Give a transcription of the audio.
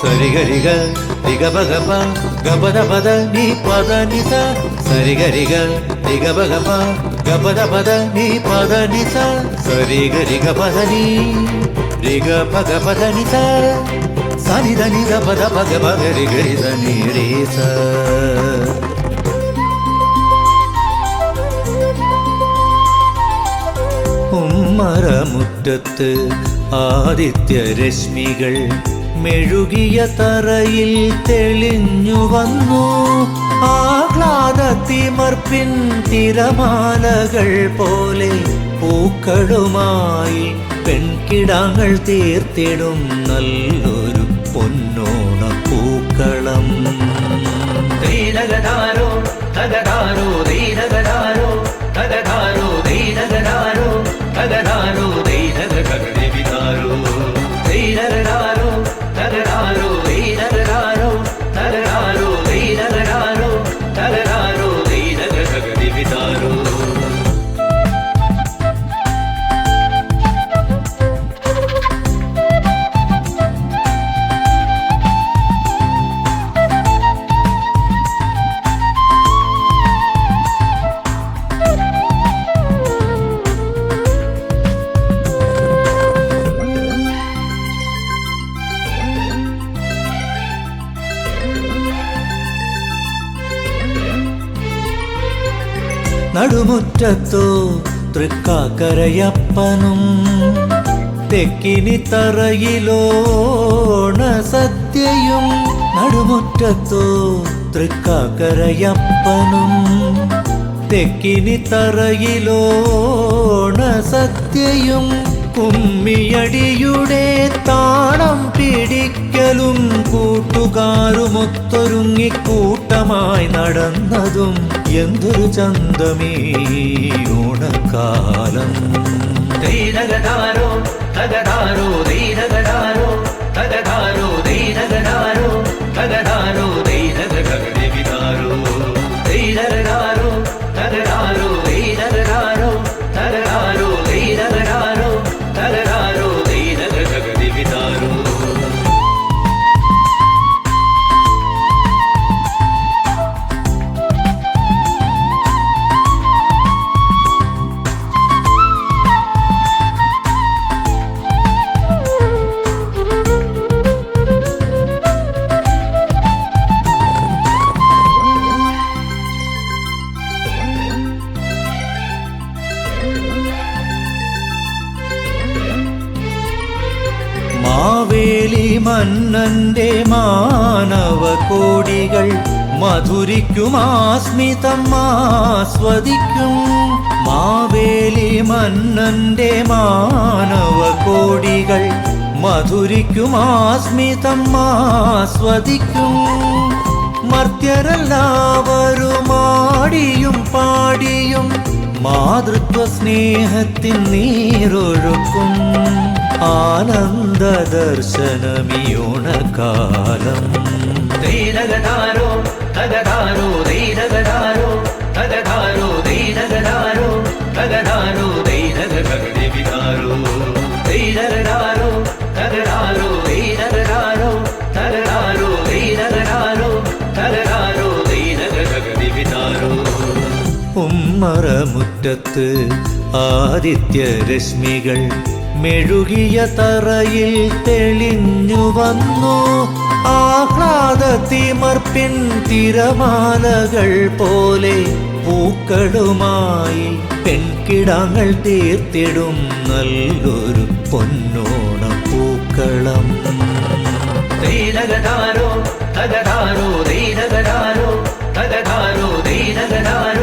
సరిగరిగ దిగబగప గపద పద నీ పద నిస సరిగరిగ దిగబగప గపద పద నీ పద నిస సరిగరిగ పద నీ రిగ పగ పద నిస సరిద నిద పద పగ పగ రిగరిద నీ రేస ഉമ്മറമുറ്റത്ത് ആദിത്യരശ്മികൾ മെഴുകിയ തറയിൽ തെളിഞ്ഞു വന്നു ആഹ്ലാദത്തിമർപ്പിൻ തിരമാലകൾ പോലെ പൂക്കളുമായി പെൺകിടാങ്ങൾ തീർത്തിടും നല്ലൊരു പൊന്നോണ പൂക്കളം ദൈനഗദാരോ തഗദാരോ ദൈനഗദാരോ തഗദാരോ ദൈനഗദാരോ തഗദാരോ ദൈനഗദഗദിവിദാരോ ദൈനഗദാരോ തഗദാരോ ദൈനഗദാരോ തഗദാരോ ദൈനഗദാരോ തഗദാരോ ദൈനഗദഗദിവിദാരോ നടുമുറ്റത്തോ തൃക്കാക്കരയപ്പനും തെക്കിനി തറയിലോണ സദ്യയും നടുമുറ്റത്തോ തൃക്കാക്കരയപ്പനും തെക്കിനി തറയിലോണ സദ്യയും കുമ്മിയടിയുടെ താളം പിടിക്കലും കൂട്ടുകാരുമൊത്തൊരുങ്ങി കൂട്ടമായി നടന്നതും എന്തൊരു ചന്തമീ ഓണക്കാലം ദൈനഗദാരോ തഗദാരോ ദൈനഗദാരോ തഗദാരോ ദൈനഗദാരോ തഗദാരോ ദൈനഗദഗദിവിദാരോ ദൈനഗദാരോ തഗദാരോ ദൈനഗദാരോ തഗദാരോ ദൈനഗദാരോ തഗദാരോ ദൈനഗദഗദിവിദാരോ മാവേലി മന്നന്റെ മാനവ കോടികൾ മധുരിക്കും ആസ്മിതം ആസ്വദിക്കും മാവേലി മന്നന്റെ മാനവ കോടികൾ മധുരിക്കും ആസ്മിതം ആസ്വദിക്കും മർത്യരെല്ലാവരും ആടിയും പാടിയും മാതൃത്വ സ്നേഹത്തിൻ നീരൊഴുക്കും ആനന്ദ ദർശനമിയോണക്കാലം ദൈനഗദാരോ തഗദാരോ ദൈനഗദാരോ തഗദാരോ ദൈനഗദാരോ തഗദാരോ ദൈനഗദഗദിവിദാരോ ദൈനഗദാരോ തഗദാരോ ദൈനഗദാരോ തഗദാരോ ദൈനഗദാരോ തഗദാരോ ദൈനഗദഗദിവിദാരോ ഉമ്മറമുറ്റത്ത് ആദിത്യരശ്മികൾ മെഴുകിയ തറയിൽ തെളിഞ്ഞു വന്നു ആഹ്ലാദത്തിമർപ്പിൻ തിരമാലകൾ പോലെ പൂക്കളുമായി പെൺകിടാങ്ങൾ തീർത്തിടും നല്ലൊരു പൊന്നോണ പൂക്കളം ദൈനഗദാരോ തഗദാരോ ദൈനഗദാരോ തഗദാരോ ദൈനഗദാരോ